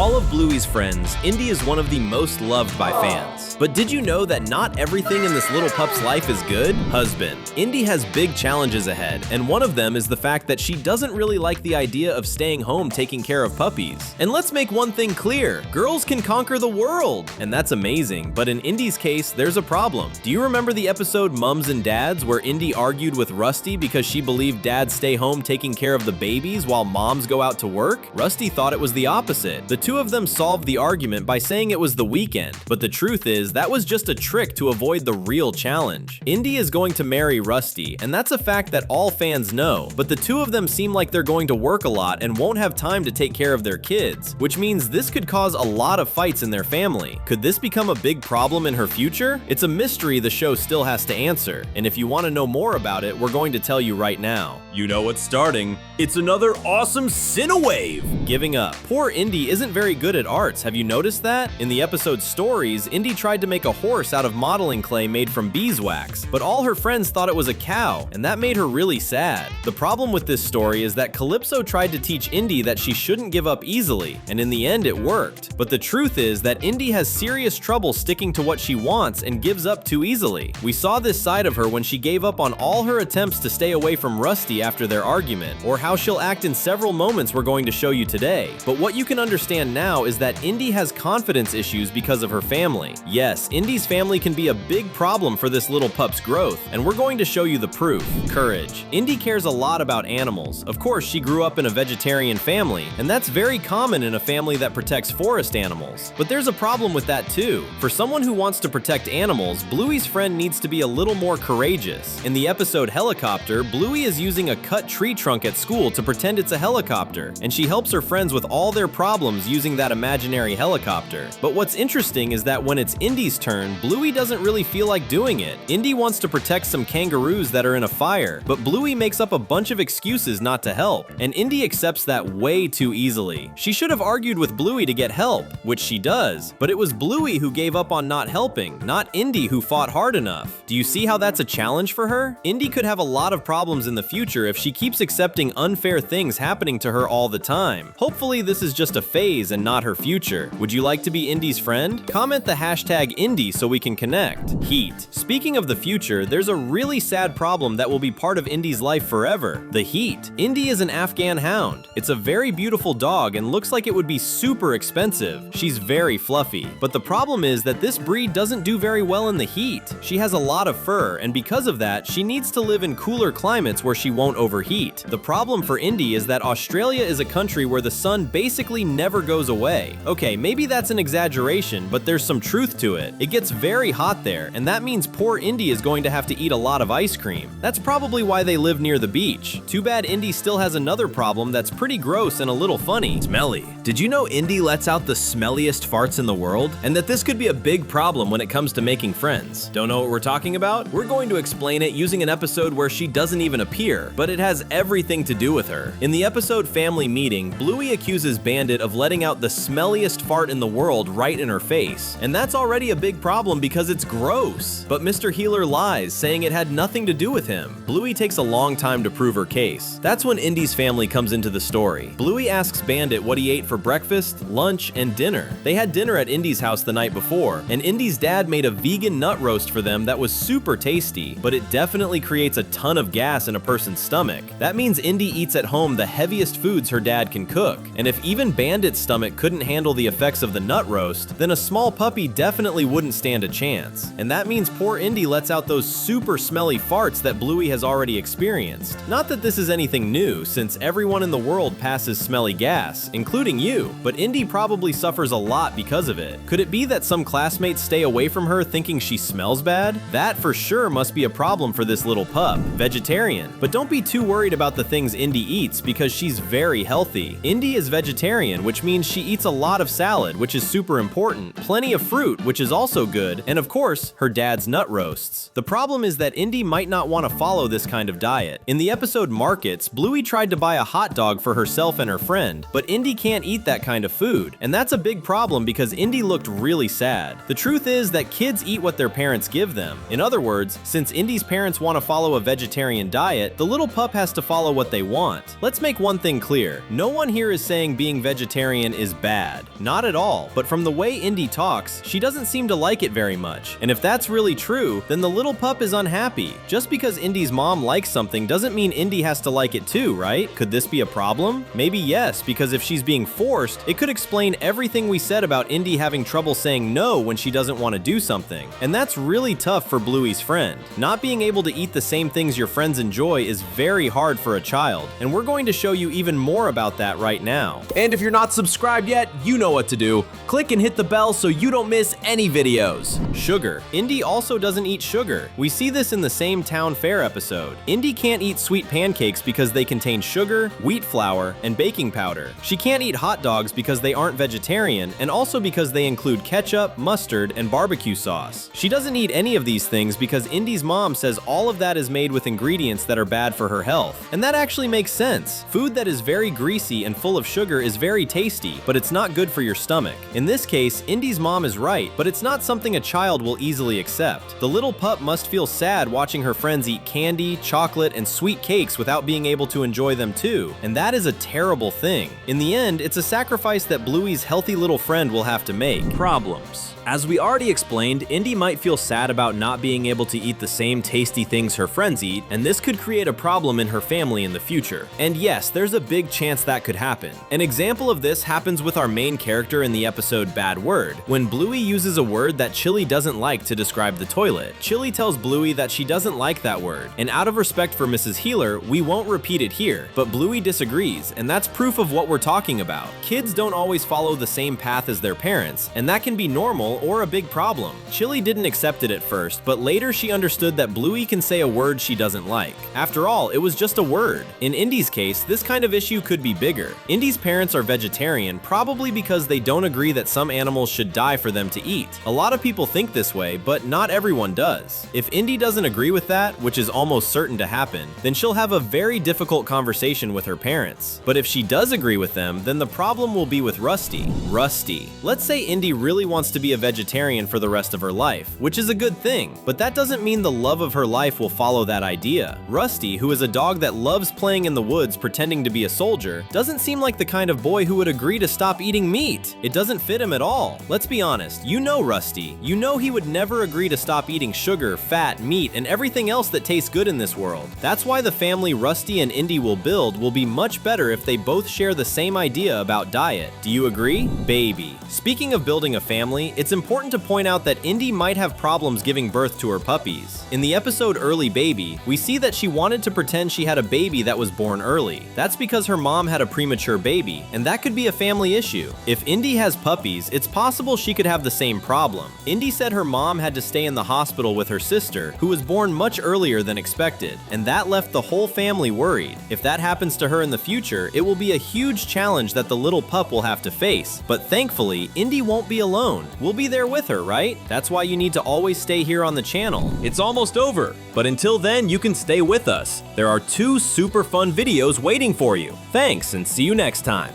all of Bluey's friends, Indy is one of the most loved by fans. But did you know that not everything in this little pup's life is good? Husband. Indy has big challenges ahead, and one of them is the fact that she doesn't really like the idea of staying home taking care of puppies. And let's make one thing clear, girls can conquer the world! And that's amazing, but in Indy's case, there's a problem. Do you remember the episode Mums and Dads where Indy argued with Rusty because she believed dads stay home taking care of the babies while moms go out to work? Rusty thought it was the opposite. The two of them solved the argument by saying it was the weekend, but the truth is that was just a trick to avoid the real challenge. Indy is going to marry Rusty, and that's a fact that all fans know, but the two of them seem like they're going to work a lot and won't have time to take care of their kids, which means this could cause a lot of fights in their family. Could this become a big problem in her future? It's a mystery the show still has to answer, and if you want to know more about it, we're going to tell you right now. You know what's starting. It's another awesome Cinewave! Giving up. Poor Indy isn't very good at arts, have you noticed that? In the episode Stories, Indy tried to make a horse out of modeling clay made from beeswax, but all her friends thought it was a cow, and that made her really sad. The problem with this story is that Calypso tried to teach Indy that she shouldn't give up easily, and in the end it worked. But the truth is that Indy has serious trouble sticking to what she wants and gives up too easily. We saw this side of her when she gave up on all her attempts to stay away from Rusty after their argument, or how she'll act in several moments we're going to show you today. But what you can understand now is that Indy has confidence issues because of her family. Yes, Indy's family can be a big problem for this little pup's growth, and we're going to show you the proof. Courage. Indy cares a lot about animals. Of course, she grew up in a vegetarian family, and that's very common in a family that protects forest animals. But there's a problem with that too. For someone who wants to protect animals, Bluey's friend needs to be a little more courageous. In the episode Helicopter, Bluey is using a cut tree trunk at school to pretend it's a helicopter, and she helps her friends with all their problems using that imaginary helicopter. But what's interesting is that when it's Indy's turn, Bluey doesn't really feel like doing it. Indy wants to protect some kangaroos that are in a fire, but Bluey makes up a bunch of excuses not to help, and Indy accepts that way too easily. She should have argued with Bluey to get help, which she does, but it was Bluey who gave up on not helping, not Indy who fought hard enough. Do you see how that's a challenge for her? Indy could have a lot of problems in the future if she keeps accepting unfair things happening to her all the time. Hopefully this is just a phase and not her future. Would you like to be Indy's friend? Comment the hashtag Indy so we can connect. Heat. Speaking of the future, there's a really sad problem that will be part of Indy's life forever. The heat. Indy is an Afghan hound. It's a very beautiful dog and looks like it would be super expensive. She's very fluffy. But the problem is that this breed doesn't do very well in the heat. She has a lot of fur, and because of that, she needs to live in cooler climates where she won't overheat. The problem for Indy is that Australia is a country where the sun basically never goes away. Okay, maybe that's an exaggeration, but there's some truth to it. It gets very hot there, and that means poor Indy is going to have to eat a lot of ice cream. That's probably why they live near the beach. Too bad Indy still has another problem that's pretty gross and a little funny. Smelly. Did you know Indy lets out the smelliest farts in the world? And that this could be a big problem when it comes to making friends. Don't know what we're talking about? We're going to explain it using an episode where she doesn't even appear, but it has everything to do with her. In the episode Family Meeting, Bluey accuses Bandit of letting out the smelliest fart in the world right in her face. And that's already a big problem because it's gross. But Mr. Healer lies, saying it had nothing to do with him. Bluey takes a long time to prove her case. That's when Indy's family comes into the story. Bluey asks Bandit what he ate for breakfast, lunch, and dinner. They had dinner at Indy's house the night before, and Indy's dad made a vegan nut roast for them that was super tasty, but it definitely creates a ton of gas in a person's stomach. That means Indy eats at home the heaviest foods her dad can cook, and if even Bandit's stomach couldn't handle the effects of the nut roast, then a small puppy definitely wouldn't stand a chance. And that means poor Indy lets out those super smelly farts that Bluey has already experienced. Not that this is anything new, since everyone in the world passes smelly gas, including you, but Indy probably suffers a lot because of it. Could it be that some classmates stay away from her thinking she smells bad? That for sure must be a problem for this little pup. Vegetarian. But don't be too worried about the things Indy eats because she's very healthy. Indy is vegetarian, which means she eats a lot of salad, which is super important, plenty of fruit, which is also good, and of course, her dad's nut roasts. The problem is that Indy might not want to follow this kind of diet. In the episode Markets, Bluey tried to buy a hot dog for herself and her friend, but Indy can't eat that kind of food, and that's a big problem because Indy looked really sad. The truth is that kids eat what their parents give them. In other words, since Indy's parents want to follow a vegetarian diet, the little little pup has to follow what they want. Let's make one thing clear. No one here is saying being vegetarian is bad. Not at all. But from the way Indy talks, she doesn't seem to like it very much. And if that's really true, then the little pup is unhappy. Just because Indy's mom likes something doesn't mean Indy has to like it too, right? Could this be a problem? Maybe yes, because if she's being forced, it could explain everything we said about Indy having trouble saying no when she doesn't want to do something. And that's really tough for Bluey's friend. Not being able to eat the same things your friends enjoy is very hard for a child, and we're going to show you even more about that right now. And if you're not subscribed yet, you know what to do. Click and hit the bell so you don't miss any videos. Sugar. Indy also doesn't eat sugar. We see this in the same town fair episode. Indy can't eat sweet pancakes because they contain sugar, wheat flour, and baking powder. She can't eat hot dogs because they aren't vegetarian, and also because they include ketchup, mustard, and barbecue sauce. She doesn't eat any of these things because Indy's mom says all of that is made with ingredients that are bad for her health. And that actually makes sense. Food that is very greasy and full of sugar is very tasty, but it's not good for your stomach. In this case, Indy's mom is right, but it's not something a child will easily accept. The little pup must feel sad watching her friends eat candy, chocolate, and sweet cakes without being able to enjoy them too, and that is a terrible thing. In the end, it's a sacrifice that Bluey's healthy little friend will have to make. Problems. As we already explained, Indy might feel sad about not being able to eat the same tasty things her friends eat, and this could create a problem in her family in the future. And yes, there's a big chance that could happen. An example of this happens with our main character in the episode Bad Word, when Bluey uses a word that Chili doesn't like to describe the toilet. Chili tells Bluey that she doesn't like that word, and out of respect for Mrs. Healer, we won't repeat it here, but Bluey disagrees, and that's proof of what we're talking about. Kids don't always follow the same path as their parents, and that can be normal or a big problem. Chili didn't accept it at first, but later she understood that Bluey can say a word she doesn't like. After all, it was just a word. In Indy's case, this kind of issue could be bigger. Indy's parents are vegetarian, probably because they don't agree that some animals should die for them to eat. A lot of people think this way, but not everyone does. If Indy doesn't agree with that, which is almost certain to happen, then she'll have a very difficult conversation with her parents. But if she does agree with them, then the problem will be with Rusty. Rusty. Let's say Indy really wants to be a vegetarian for the rest of her life, which is a good thing, but that doesn't mean the love of her life will follow that idea. Rusty, who is a dog that loves playing in the woods pretending to be a soldier, doesn't seem like the kind of boy who would agree to stop eating meat. It doesn't fit him at all. Let's be honest, you know Rusty. You know he would never agree to stop eating sugar, fat, meat, and everything else that tastes good in this world. That's why the family Rusty and Indy will build will be much better if they both share the same idea about diet. Do you agree? Baby. Speaking of building a family, it's important to point out that Indy might have problems giving birth to her puppies. In the episode Early Baby, we see that she wanted to pretend she had a baby that was born early. That's because her mom had a premature baby, and that could be a family issue. If Indy has puppies, it's possible she could have the same problem. Indy said her mom had to stay in the hospital with her sister, who was born much earlier than expected, and that left the whole family worried. If that happens to her in the future, it will be a huge challenge that the little pup will have to face. But thankfully, Indy won't be alone. We'll be there with her, right? That's why you need to always stay here on the channel. It's almost over, but until then, you can stay with us. There are 2 super fun videos waiting for you. Thanks, and see you next time.